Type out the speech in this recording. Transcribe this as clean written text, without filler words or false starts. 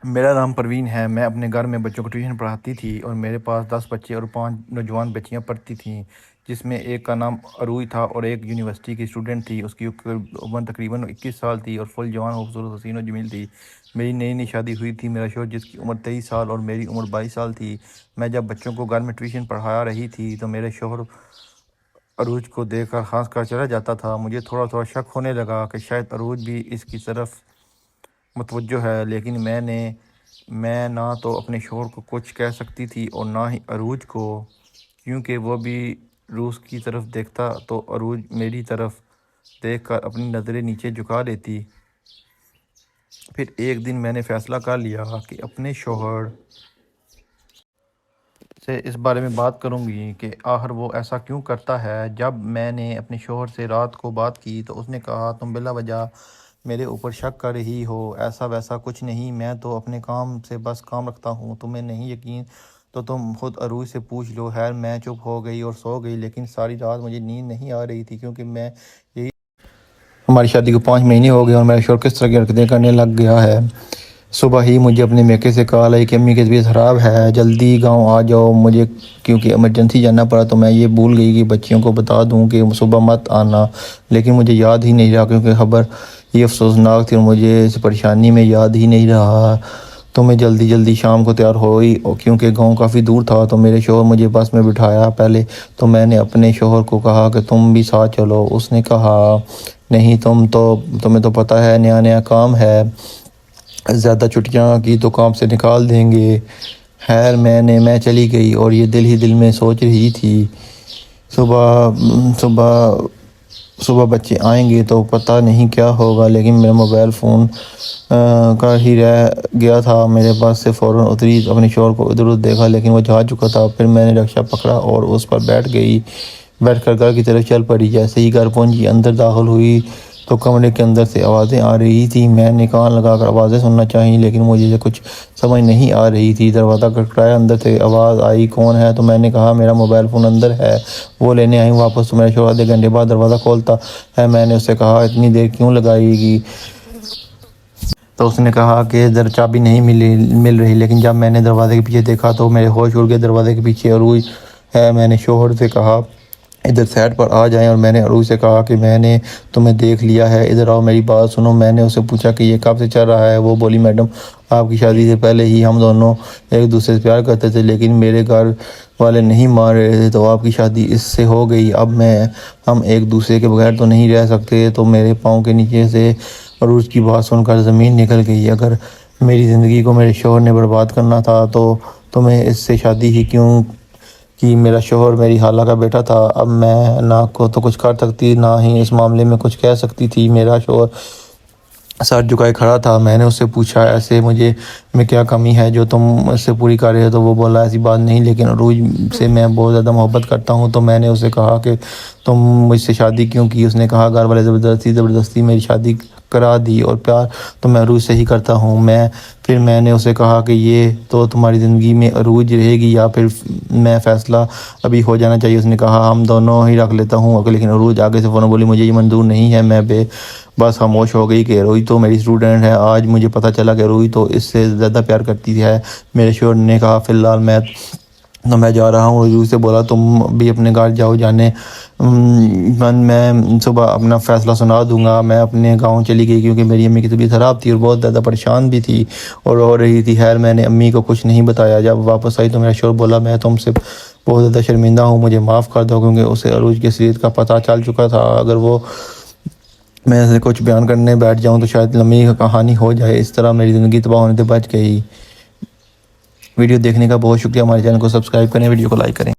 میرا نام پروین ہے۔ میں اپنے گھر میں بچوں کو ٹیوشن پڑھاتی تھی اور میرے پاس 10 بچے اور 5 نوجوان بچیاں پڑھتی تھیں، جس میں ایک کا نام عروج تھا اور ایک یونیورسٹی کی اسٹوڈنٹ تھی۔ اس کی عمر تقریباً 21 سال تھی اور فل جوان، خوبصورت، حسین و جمیل تھی۔ میری نئی نئی شادی ہوئی تھی۔ میرا شوہر، جس کی عمر 23 سال اور میری عمر 22 سال تھی، میں جب بچوں کو گھر میں ٹیوشن پڑھا رہی تھی تو میرے شوہر عروج کو دیکھ کر ہنس کر چلا جاتا تھا۔ مجھے تھوڑا تھوڑا شک ہونے لگا کہ شاید عروج بھی اس کی طرف متوجہ ہے، لیکن میں نہ تو اپنے شوہر کو کچھ کہہ سکتی تھی اور نہ ہی عروج کو، کیونکہ وہ بھی روز کی طرف دیکھتا تو عروج میری طرف دیکھ کر اپنی نظریں نیچے جھکا لیتی۔ پھر ایک دن میں نے فیصلہ کر لیا کہ اپنے شوہر سے اس بارے میں بات کروں گی کہ آخر وہ ایسا کیوں کرتا ہے۔ جب میں نے اپنے شوہر سے رات کو بات کی تو اس نے کہا، تم بلا وجہ میرے اوپر شک کر رہی ہو، ایسا ویسا کچھ نہیں، میں تو اپنے کام سے بس کام رکھتا ہوں، تمہیں نہیں یقین تو تم خود عروج سے پوچھ لو۔ خیر میں چپ ہو گئی اور سو گئی، لیکن ساری رات مجھے نیند نہیں آ رہی تھی، کیونکہ ہماری شادی کو 5 مہینے ہو گئے اور میرا شوہر کس طرح کی حرکتیں کرنے لگ گیا ہے۔ صبح ہی مجھے اپنے میکے سے کال آئی کہ امی کی طبیعت خراب ہے، جلدی گاؤں آ جاؤ۔ مجھے کیونکہ ایمرجنسی جانا پڑا تو میں یہ بھول گئی کہ بچیوں کو بتا دوں کہ صبح مت آنا، لیکن مجھے یاد ہی نہیں رہا، کیونکہ خبر یہ افسوسناک تھی اور مجھے اس پریشانی میں یاد ہی نہیں رہا۔ تو میں جلدی شام کو تیار ہوئی، کیونکہ گاؤں کافی دور تھا، تو میرے شوہر مجھے بس میں بٹھایا۔ پہلے تو میں نے اپنے شوہر کو کہا کہ تم بھی ساتھ چلو۔ اس نے کہا نہیں، تمہیں تو پتہ ہے نیا کام ہے، زیادہ چھٹیاں کی تو کام سے نکال دیں گے۔ خیر میں چلی گئی اور یہ دل ہی دل میں سوچ رہی تھی، صبح بچے آئیں گے تو پتہ نہیں کیا ہوگا، لیکن میرا موبائل فون کا ہی رہ گیا تھا میرے پاس سے۔ فوراً اتری، اپنے شوہر کو ادھر دیکھا لیکن وہ جا چکا تھا۔ پھر میں نے رکشہ پکڑا اور اس پر بیٹھ کر گھر کی طرف چل پڑی۔ جیسے ہی گھر پہنچی، اندر داخل ہوئی تو کمرے کے اندر سے آوازیں آ رہی تھیں۔ میں نے کان لگا کر آوازیں سننا چاہی، لیکن مجھے کچھ سمجھ نہیں آ رہی تھی۔ دروازہ کھٹکھٹایا، اندر سے آواز آئی، کون ہے؟ تو میں نے کہا میرا موبائل فون اندر ہے، وہ لینے آئی ہوں واپس۔ تو میرا شوہر آدھے گھنٹے بعد دروازہ کھولتا ہے۔ میں نے اس سے کہا اتنی دیر کیوں لگائے گی؟ تو اس نے کہا کہ ادھر چابی نہیں مل رہی، لیکن جب میں نے دروازے کے پیچھے دیکھا تو میرے ہوش اڑ گئے۔ دروازے کے پیچھے عروج ہے۔ میں نے شوہر سے کہا ادھر سائڈ پر آ جائیں، اور میں نے عروج سے کہا کہ میں نے تمہیں دیکھ لیا ہے، ادھر آؤ میری بات سنو۔ میں نے اس سے پوچھا کہ یہ کب سے چل رہا ہے؟ وہ بولی میڈم آپ کی شادی سے پہلے ہی ہم دونوں ایک دوسرے سے پیار کرتے تھے، لیکن میرے گھر والے نہیں مان رہے تھے، تو آپ کی شادی اس سے ہو گئی۔ اب ہم ایک دوسرے کے بغیر تو نہیں رہ سکتے۔ تو میرے پاؤں کے نیچے سے عروج کی بات سن کر زمین نکل گئی۔ اگر میری زندگی کو میرے شوہر نے برباد کرنا تھا تو تمہیں اس سے شادی ہی کیوں کی؟ میرا شوہر میری خالہ کا بیٹا تھا۔ اب میں نہ تو کچھ کر سکتی نہ ہی اس معاملے میں کچھ کہہ سکتی تھی۔ میرا شوہر سر جھکائے کھڑا تھا۔ میں نے اس سے پوچھا ایسے میں کیا کمی ہے جو تم اس سے پوری کر رہے ہو؟ تو وہ بولا ایسی بات نہیں، لیکن عروج سے میں بہت زیادہ محبت کرتا ہوں۔ تو میں نے اسے کہا کہ تم مجھ سے شادی کیوں کی؟ اس نے کہا گھر والے زبردستی میری شادی کرا دی، اور پیار تو میں عروج سے ہی کرتا ہوں۔ پھر میں نے اسے کہا کہ یہ تو تمہاری زندگی میں عروج رہے گی یا پھر میں فیصلہ ابھی ہو جانا چاہیے؟ اس نے کہا ہم دونوں ہی رکھ لیتا ہوں، لیکن عروج آگے سے فوراً بولی مجھے یہ منظور نہیں ہے۔ میں بس خاموش ہو گئی کہ عروج تو میری اسٹوڈنٹ ہے۔ آج مجھے پتہ چلا کہ عروج تو اس سے زیادہ پیار کرتی ہے۔ میرے شوہر نے کہا فی الحال میں جا رہا ہوں۔ عروج سے بولا تم بھی اپنے گھر جاؤ، میں صبح اپنا فیصلہ سنا دوں گا۔ میں اپنے گاؤں چلی گئی، کیونکہ میری امی کی طبیعت خراب تھی اور بہت زیادہ پریشان بھی تھی اور رو رہی تھی۔ خیر میں نے امی کو کچھ نہیں بتایا۔ جب واپس آئی تو میرا شوہر بولا میں تم سے بہت زیادہ شرمندہ ہوں، مجھے معاف کر دو، کیونکہ اسے عروج کی اصلیت کا پتہ چل چکا تھا۔ اگر میں سے کچھ بیان کرنے بیٹھ جاؤں تو شاید لمبی کہانی ہو جائے۔ اس طرح میری زندگی تباہ ہونے سے بچ گئی۔ ویڈیو دیکھنے کا بہت شکریہ۔ ہمارے چینل کو سبسکرائب کریں، ویڈیو کو لائک کریں۔